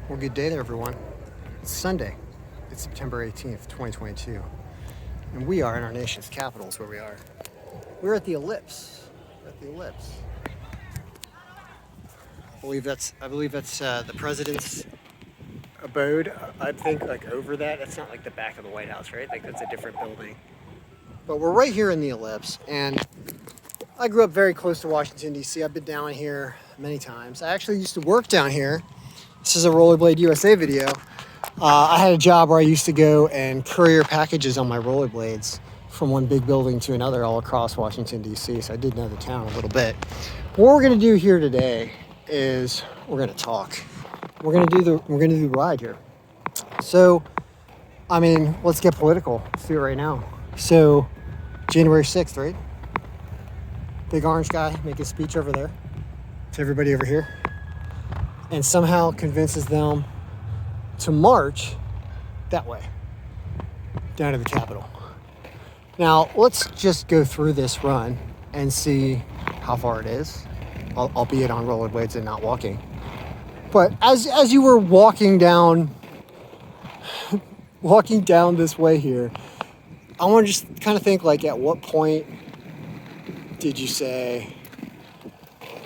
Well, good day there, everyone. It's Sunday. It's September 18th, 2022. And we are in our nation's capital is where we are. We're at the Ellipse. We're at the Ellipse. I believe that's the president's abode. I think like over that. That's not like the back of the White House, right? Like that's a different building. But we're right here in the Ellipse, and I grew up very close to Washington, D.C. I've been down here many times. I actually used to work down here. This is a Rollerblade USA video. I had a job where I used to go and courier packages on my rollerblades from one big building to another all across Washington, D.C. So I did know the town a little bit. What we're gonna do here today is we're gonna talk. We're gonna do the ride here. So, I mean, let's get political. Let's do it right now. So, January 6th, right? Big orange guy making a speech over there to everybody over here, and somehow convinces them to march that way down to the Capitol. Now, let's just go through this run and see how far it is, albeit on rollerblades and not walking. But as you were walking down this way here, I want to just kind of think, like, at what point did you say,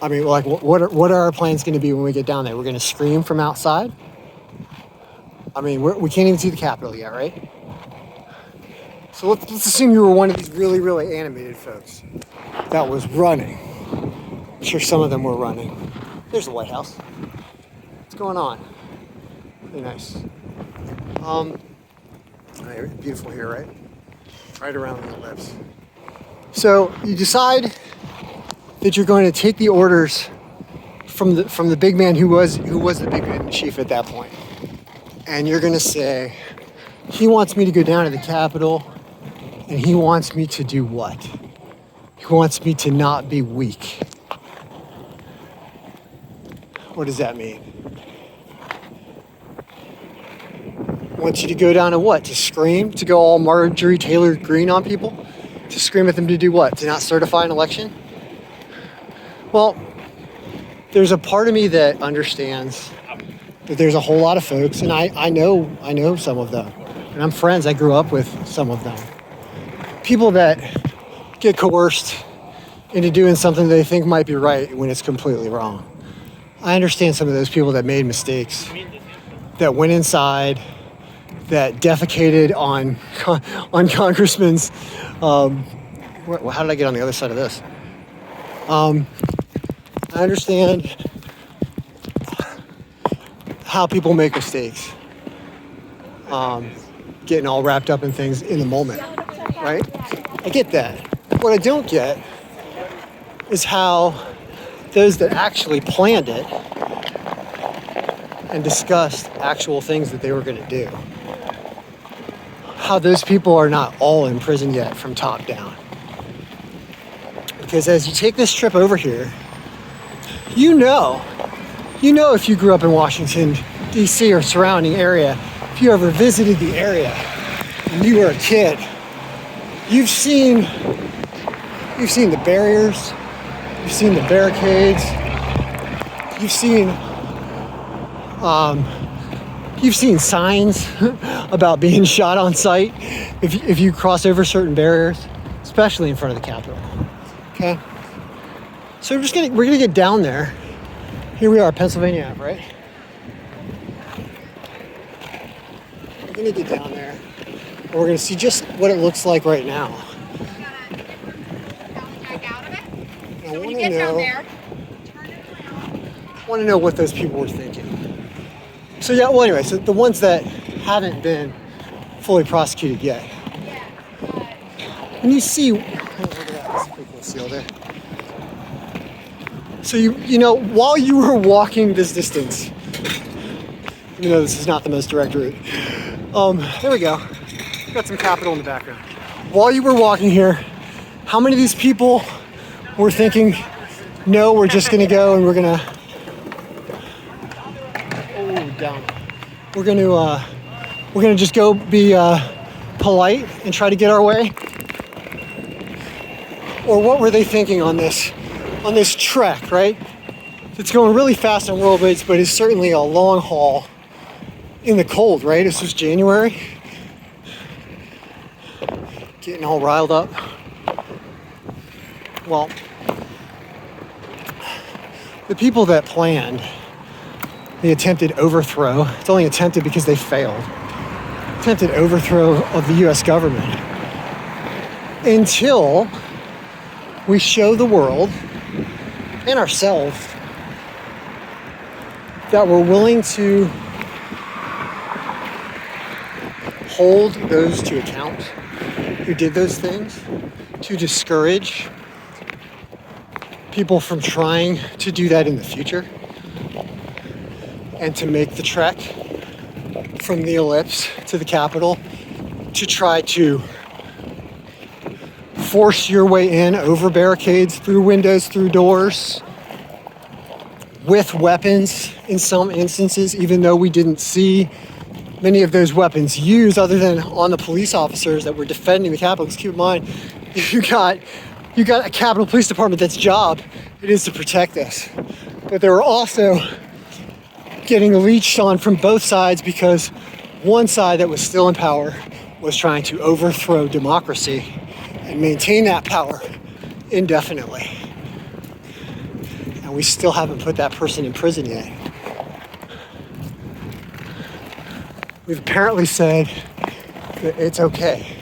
I mean, like, what are our plans going to be when we get down there? We're going to scream from outside? I mean, we can't even see the Capitol yet, right? So let's assume you were one of these really, really animated folks that was running. I'm sure some of them were running. There's the White House. What's going on? Really nice. Beautiful here, right? Right around the Ellipse. So you decide that you're going to take the orders from the big man who was the big man in chief at that point. And you're going to say, he wants me to go down to the Capitol, and he wants me to do what? He wants me to not be weak. What does that mean? Wants you to go down to what? To scream? To go all Marjorie Taylor Greene on people? To scream at them to do what? To not certify an election? Well, there's a part of me that understands that there's a whole lot of folks, and I know some of them, and I'm friends. I grew up with some of them. People that get coerced into doing something they think might be right when it's completely wrong. I understand some of those people that made mistakes, that went inside, that defecated on congressmen's. How did I get on the other side of this? I understand how people make mistakes, getting all wrapped up in things in the moment, right? I get that. What I don't get is how those that actually planned it and discussed actual things that they were going to do, how those people are not all in prison yet from top down. Because as you take this trip over here, you know if you grew up in Washington, D.C. or surrounding area, if you ever visited the area and you were a kid, you've seen the barriers, you've seen the barricades, you've seen signs about being shot on sight if you cross over certain barriers, especially in front of the Capitol. Okay, so we're gonna get down there. Here we are, Pennsylvania Ave, right? We're gonna get down there, and we're gonna see just what it looks like right now. I want to know what those people were thinking. So yeah, well anyway, so the ones that haven't been fully prosecuted yet. When you see, look at that, that's a pretty cool seal there. So you know, while you were walking this distance, even though this is not the most direct route, there we go. Got some Capitol in the background. While you were walking here, how many of these people were thinking, no, we're just gonna go and we're gonna just go be polite and try to get our way? Or what were they thinking on this trek, right? It's going really fast on rollerblades, but it's certainly a long haul in the cold, right? This was January. Getting all riled up. Well, the people that planned the attempted overthrow, it's only attempted because they failed, attempted overthrow of the US government, until we show the world and ourselves that we're willing to hold those to account who did those things, to discourage people from trying to do that in the future, and to make the trek from the ellipse to the Capitol to try to force your way in over barricades, through windows, through doors, with weapons in some instances, even though we didn't see many of those weapons used other than on the police officers that were defending the Capitol. Because keep in mind, you got a Capitol Police Department that's job it is to protect us. But they were also getting leeched on from both sides because one side that was still in power was trying to overthrow democracy and maintain that power indefinitely. And we still haven't put that person in prison yet. We've apparently said that it's okay.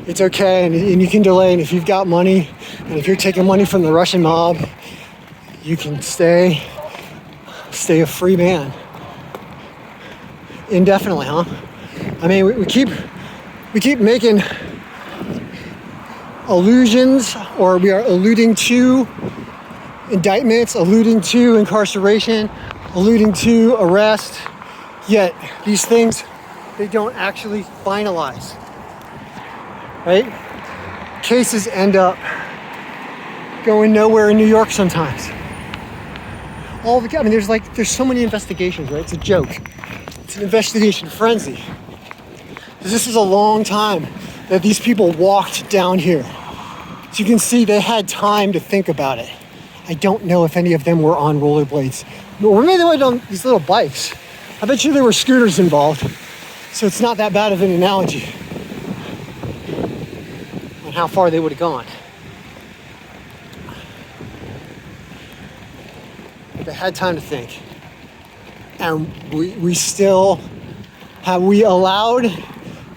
It's okay, and you can delay, and if you've got money, and if you're taking money from the Russian mob, you can stay a free man. Indefinitely, huh? I mean, we keep making allusions, or we are alluding to indictments, alluding to incarceration, alluding to arrest, yet these things, they don't actually finalize, right? Cases end up going nowhere in New York sometimes. I mean, there's so many investigations, right? It's a joke. It's an investigation frenzy. This is a long time that these people walked down here. So you can see they had time to think about it. I don't know if any of them were on rollerblades. Or maybe they went on these little bikes. I bet you there were scooters involved. So it's not that bad of an analogy on how far they would have gone. They had time to think. And we still have, we allowed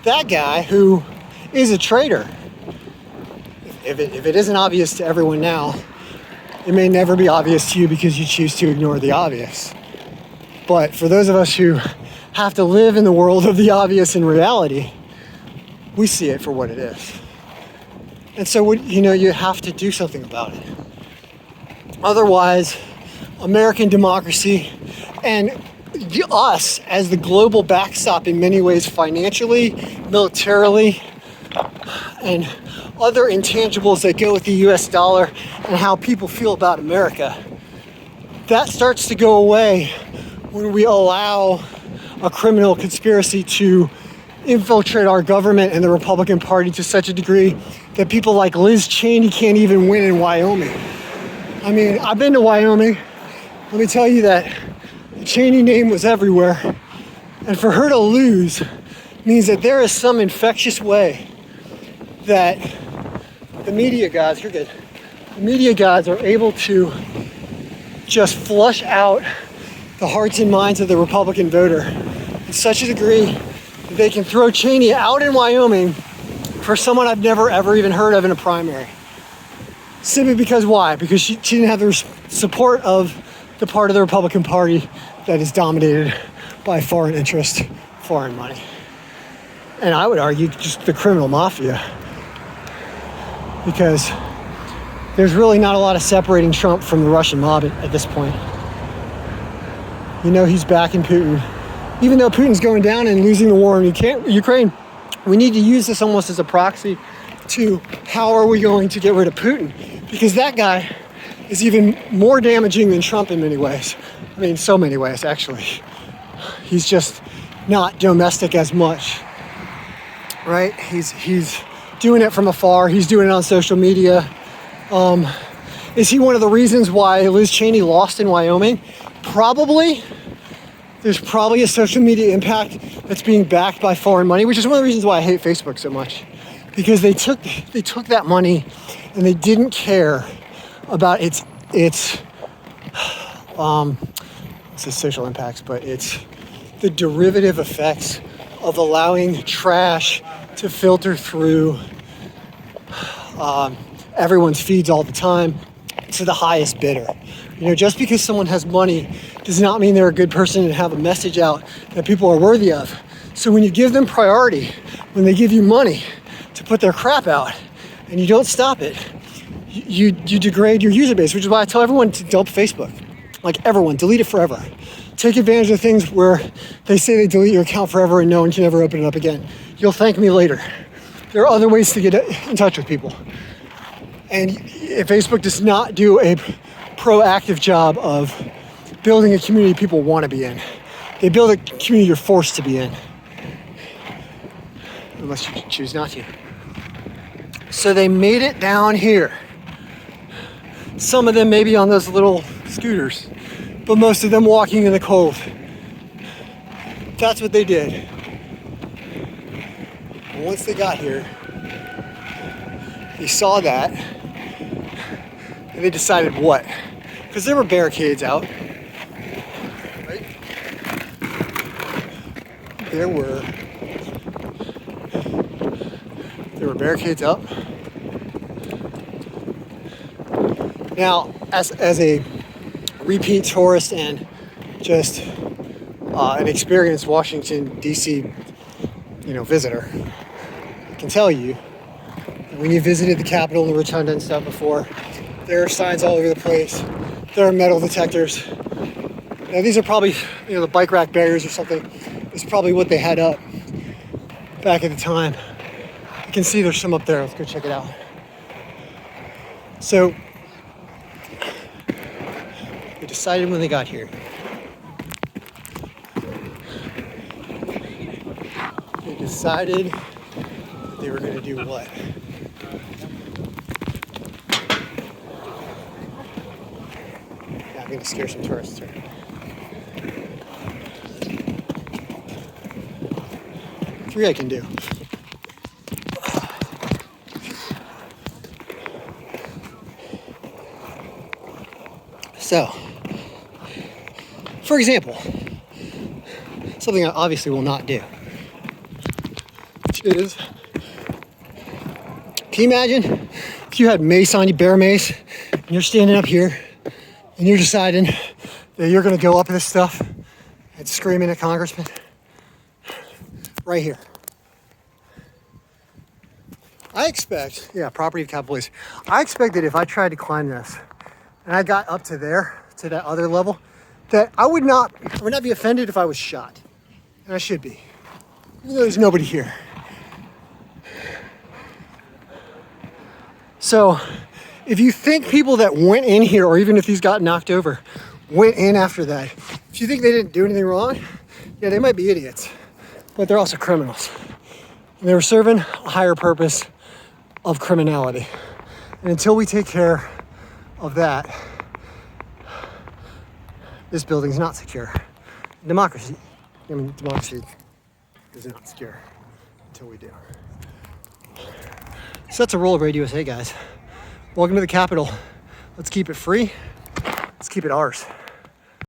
that guy who is a traitor. If it isn't obvious to everyone now, it may never be obvious to you because you choose to ignore the obvious. But for those of us who have to live in the world of the obvious in reality, we see it for what it is. And so, you have to do something about it. Otherwise, American democracy and us as the global backstop in many ways, financially, militarily, and other intangibles that go with the US dollar and how people feel about America, that starts to go away when we allow a criminal conspiracy to infiltrate our government and the Republican Party to such a degree that people like Liz Cheney can't even win in Wyoming. I mean, I've been to Wyoming. Let me tell you that the Cheney name was everywhere. And for her to lose means that there is some infectious way that the media gods, you're good, the media gods are able to just flush out the hearts and minds of the Republican voter in such a degree that they can throw Cheney out in Wyoming for someone I've never ever even heard of in a primary. Simply because why? Because she didn't have the support of the part of the Republican Party that is dominated by foreign interest, foreign money. And I would argue just the criminal mafia. Because there's really not a lot of separating Trump from the Russian mob at this point. He's backing Putin. Even though Putin's going down and losing the war in Ukraine, we need to use this almost as a proxy to how are we going to get rid of Putin? Because that guy is even more damaging than Trump in many ways. I mean, so many ways, actually. He's just not domestic as much, right? He's doing it from afar. He's doing it on social media. Is he one of the reasons why Liz Cheney lost in Wyoming? Probably. There's probably a social media impact that's being backed by foreign money, which is one of the reasons why I hate Facebook so much. Because they took that money and they didn't care about its social impacts, but it's the derivative effects of allowing trash to filter through everyone's feeds all the time to the highest bidder. You know, just because someone has money does not mean they're a good person and have a message out that people are worthy of. So when you give them priority, when they give you money to put their crap out and you don't stop it, you degrade your user base, which is why I tell everyone to dump Facebook. Like everyone, delete it forever. Take advantage of things where they say they delete your account forever and no one can ever open it up again. You'll thank me later. There are other ways to get in touch with people. And if Facebook does not do a proactive job of building a community people want to be in, they build a community you're forced to be in, unless you choose not to. So they made it down here. Some of them maybe on those little scooters, but most of them walking in the cold. That's what they did. And once they got here, they saw that, and they decided what? Because there were barricades out, right? There were barricades up. Now, as a repeat tourist and just an experienced Washington D.C. visitor, I can tell you that when you visited the Capitol and the Rotunda and stuff before, there are signs all over the place. There are metal detectors. Now these are probably the bike rack barriers or something. It's probably what they had up back at the time. You can see there's some up there. Let's go check it out. So they decided when they got here. They decided that they were going to do what? Yeah, I'm going to scare some tourists here. Three I can do. So, for example, something I obviously will not do, which is, can you imagine if you had mace on you, bear mace, and you're standing up here and you're deciding that you're going to go up this stuff and screaming at congressmen right here. I expect, property of Capitol Police. I expect that if I tried to climb this and I got up to there, to that other level, that I would not be offended if I was shot. And I should be, even though there's nobody here. So if you think people that went in here, or even if these got knocked over, went in after that, if you think they didn't do anything wrong, yeah, they might be idiots, but they're also criminals. And they were serving a higher purpose of criminality. And until we take care of that, this building's not secure. Democracy is not secure until we do. So that's a Rollerblade USA, guys. Welcome to the Capitol. Let's keep it free. Let's keep it ours.